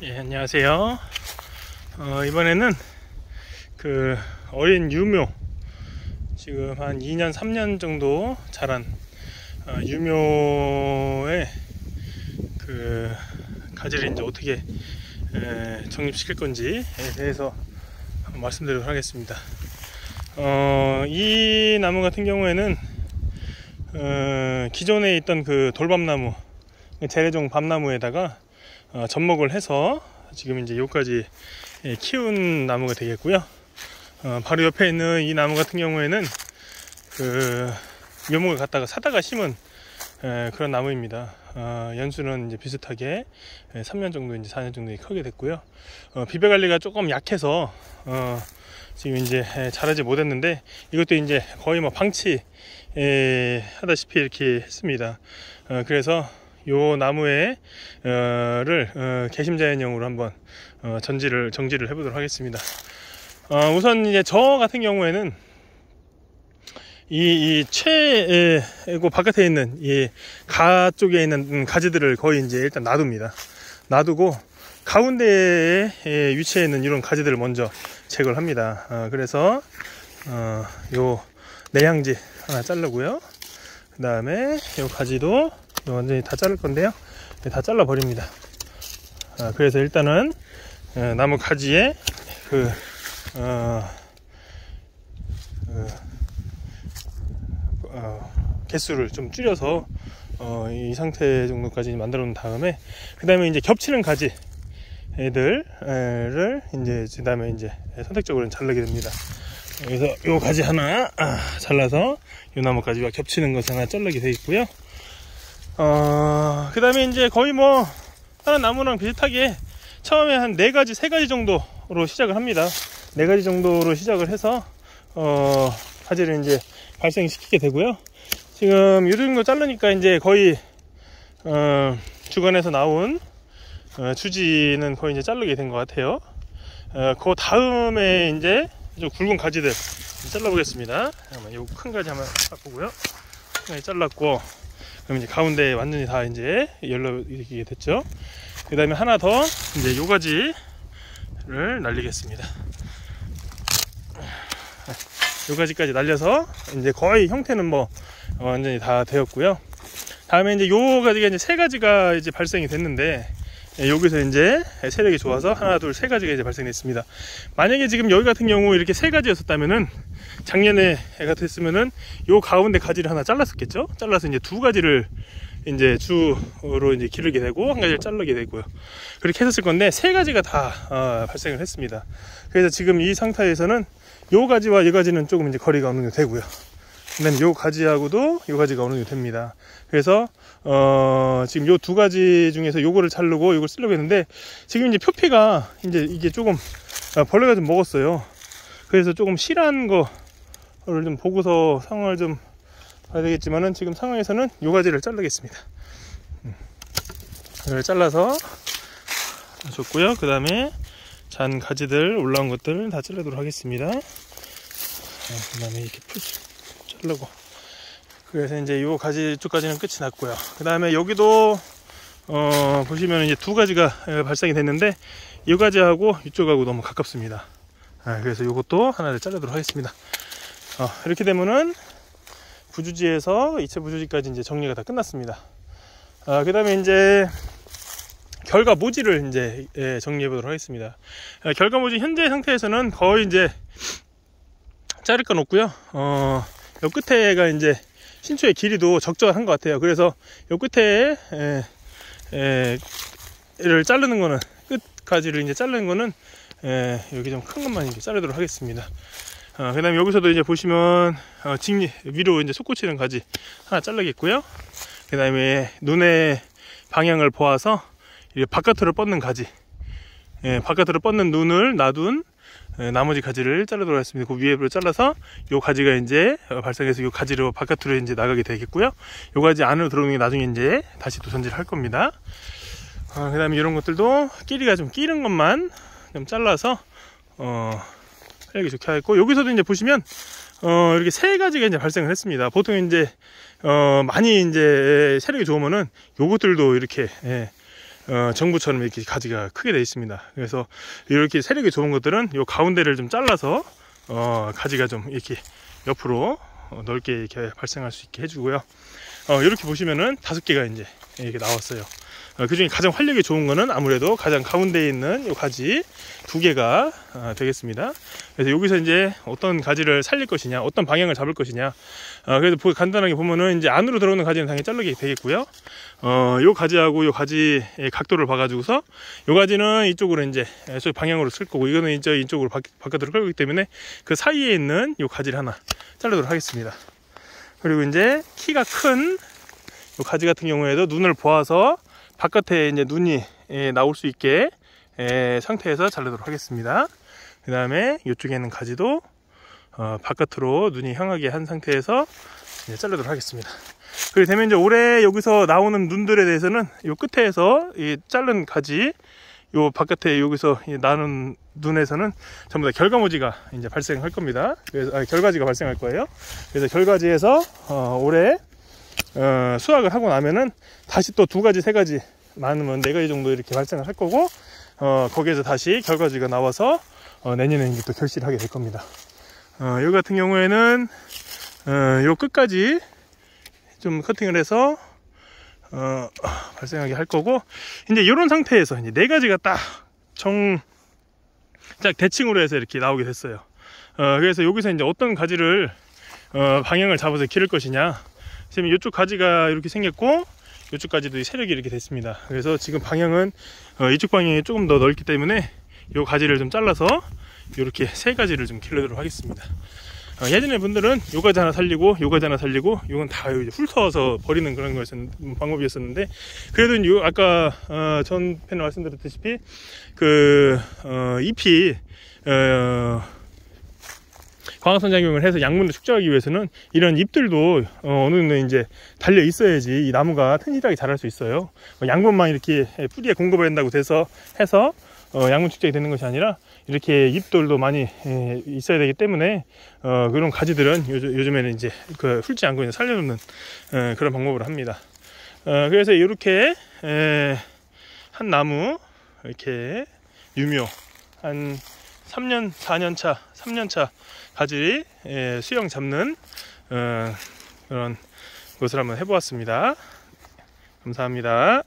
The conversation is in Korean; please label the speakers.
Speaker 1: 예, 안녕하세요. 이번에는 그 어린 유묘, 지금 한 2년 3년 정도 자란 유묘의 그 가지를 이제 어떻게 정립시킬 건지에 대해서 말씀드리도록 하겠습니다. 이 나무 같은 경우에는 기존에 있던 그 돌밤나무, 재래종 밤나무에다가 접목을 해서 지금 이제 여기까지 키운 나무가 되겠고요. 바로 옆에 있는 이 나무 같은 경우에는 그 묘목을 갖다가 사다가 심은 그런 나무입니다. 연수는 이제 비슷하게 3년 정도, 이제 4년 정도 크게 됐고요. 비배 관리가 조금 약해서 지금 이제 자라지 못했는데, 이것도 이제 거의 뭐 방치 하다시피 이렇게 했습니다. 그래서 요 나무에 개심자연용으로 한번 정지를 해보도록 하겠습니다. 우선 이제 저 같은 경우에는 이 최고 바깥에 있는 이 가 쪽에 있는 가지들을 거의 이제 일단 놔둡니다. 놔두고 가운데에 위치해 있는 이런 가지들을 먼저 제거를 합니다. 그래서 요 내향지 하나 자르고요. 그 다음에 요 가지도 완전히 다 자를 건데요, 다 잘라 버립니다. 그래서 일단은 나무 가지에 개수를 좀 줄여서 이 상태 정도까지 만들어 놓은 다음에, 그 다음에 이제 겹치는 가지 애들을 이제 그 다음에 이제 선택적으로 자르게 됩니다. 그래서 요 가지 하나 잘라서 요 나무가지와 겹치는 것이 하나 자르게 되어 있고요. 그 다음에 이제 거의 뭐 다른 나무랑 비슷하게 처음에 한 4가지, 3가지 정도로 시작을 합니다. 4가지 정도로 시작을 해서 가지를 이제 발생시키게 되고요. 지금 이 정도 자르니까 이제 거의 주간에서 나온 주지는 거의 이제 자르게 된 것 같아요. 그 다음에 이제 좀 굵은 가지들 잘라보겠습니다. 잠깐만, 요 큰 가지 한번 바꾸고요. 잘랐고, 그럼 이제 가운데 완전히 다 이제 열리게 됐죠. 그 다음에 하나 더 이제 요 가지를 날리겠습니다. 요 가지까지 날려서 이제 거의 형태는 뭐 완전히 다 되었고요. 다음에 이제 요 가지가 이제 3가지가 이제 발생이 됐는데, 여기서 이제 세력이 좋아서 하나, 둘, 3가지가 이제 발생했습니다. 만약에 지금 여기 같은 경우 이렇게 3가지였었다면은, 작년에 같았으면은 요 가운데 가지를 하나 잘랐었겠죠. 잘라서 이제 2가지를 이제 주로 이제 기르게 되고, 1가지를 자르게 되고요. 그렇게 했었을 건데 3가지가 다 발생을 했습니다. 그래서 지금 이 상태에서는 요 가지와 이 가지는 조금 이제 거리가 어느 정도 되고요. 그다음에 요 가지하고도 요 가지가 어느 정도 됩니다. 그래서 지금 요 2가지 중에서 요거를 자르고 요걸 쓰려고 했는데, 지금 이제 표피가 이제 이게 조금 벌레가 좀 먹었어요. 그래서 조금 실한 거를 좀 보고서 상황을 좀 봐야 되겠지만은, 지금 상황에서는 요 가지를 자르겠습니다. 이걸 잘라서 줬고요. 그 다음에 잔 가지들 올라온 것들 다 자르도록 하겠습니다. 그 다음에 이렇게 자르고, 그래서 이제 요 가지 쪽까지는 끝이 났고요. 그 다음에 여기도 보시면 이제 2가지가 발생이 됐는데, 이 가지하고 이쪽하고 너무 가깝습니다. 그래서 요것도 하나를 자르도록 하겠습니다. 이렇게 되면은 부주지에서 이체 부주지까지 이제 정리가 다 끝났습니다. 그 다음에 이제 결과 모지를 이제 정리해 보도록 하겠습니다. 결과 모지 현재 상태에서는 거의 이제 자를 건 없고요. 요 끝에가 이제 신초의 길이도 적절한 것 같아요. 그래서 요 끝에 를 자르는 거는, 끝가지를 이제 자르는 거는 여기 좀 큰 것만 이제 자르도록 하겠습니다. 그 다음에 여기서도 이제 보시면 위로 이제 솟구치는 가지 하나 잘라겠고요. 그 다음에 눈의 방향을 보아서 이렇게 바깥으로 뻗는 가지, 바깥으로 뻗는 눈을 놔둔 나머지 가지를 자르도록 하겠습니다. 그 위에로 잘라서 요 가지가 이제 발생해서 요 가지로 바깥으로 이제 나가게 되겠고요. 요 가지 안으로 들어오는 게 나중에 이제 다시 또 전지를 할 겁니다. 그 다음에 이런 것들도 끼리가 좀 끼는 것만 좀 잘라서 하기 좋게 하고, 여기서도 이제 보시면 이렇게 3가지가 이제 발생을 했습니다. 보통 이제 많이 이제 세력이 좋으면은 요것들도 이렇게 정부처럼 이렇게 가지가 크게 되어 있습니다. 그래서 이렇게 세력이 좋은 것들은 요 가운데를 좀 잘라서 가지가 좀 이렇게 옆으로 넓게 이렇게 발생할 수 있게 해주고요. 이렇게 보시면은 5개가 이제 이렇게 나왔어요. 그 중에 가장 활력이 좋은 거는 아무래도 가장 가운데에 있는 이 가지 2개가 되겠습니다. 그래서 여기서 이제 어떤 가지를 살릴 것이냐, 어떤 방향을 잡을 것이냐. 그래서 간단하게 보면은 이제 안으로 들어오는 가지는 당연히 자르게 되겠고요. 요 가지하고 요 가지의 각도를 봐가지고서 요 가지는 이쪽으로 이제 저 방향으로 쓸 거고, 이거는 이제 이쪽으로 바깥으로 끌기 때문에 그 사이에 있는 요 가지를 하나 자르도록 하겠습니다. 그리고 이제 키가 큰 요 가지 같은 경우에도 눈을 보아서 바깥에 이제 눈이 나올 수 있게 상태에서 자르도록 하겠습니다. 그 다음에 이쪽에 있는 가지도 바깥으로 눈이 향하게 한 상태에서 이제 자르도록 하겠습니다. 그리고 되면 이제 올해 여기서 나오는 눈들에 대해서는 이 끝에서 이 자른 가지, 요 바깥에 여기서 나는 눈에서는 전부 다 결과모지가 이제 발생할 겁니다. 그래서 결과지가 발생할 거예요. 그래서 결과지에서 올해 수확을 하고 나면은 다시 또 2가지, 3가지, 많으면 4가지 정도 이렇게 발생을 할 거고, 거기에서 다시 결과지가 나와서 내년에 이제 또 결실을 하게 될 겁니다. 요 같은 경우에는 요 끝까지 좀 커팅을 해서 발생하게 할 거고, 이제 이런 상태에서 이제 4가지가 딱 대칭으로 해서 이렇게 나오게 됐어요. 그래서 여기서 이제 어떤 가지를 방향을 잡아서 기를 것이냐. 지금 이쪽 가지가 이렇게 생겼고, 이쪽 가지도 세력이 이렇게 됐습니다. 그래서 지금 방향은 이쪽 방향이 조금 더 넓기 때문에 이 가지를 좀 잘라서 이렇게 3가지를 좀 기르도록 하겠습니다. 예전에 분들은 요 가지 하나 살리고, 요 가지 하나 살리고, 요건 다 훑어서 버리는 그런 방법이었었는데, 그래도 아까 전 편에 말씀드렸다시피 잎이 광합성 작용을 해서 양분을 축적하기 위해서는 이런 잎들도 어느 정도 이제 달려 있어야지 이 나무가 튼실하게 자랄 수 있어요. 양분만 이렇게 뿌리에 공급을 한다고 해서 양분 축적이 되는 것이 아니라 이렇게 잎들도 많이 있어야 되기 때문에 그런 가지들은 요즘에는 이제 훑지 않고 살려놓는 그런 방법을 합니다. 그래서 이렇게 한 나무 이렇게 유묘 한 3년, 4년차, 3년차 가지 수영 잡는 그런 것을 한번 해보았습니다. 감사합니다.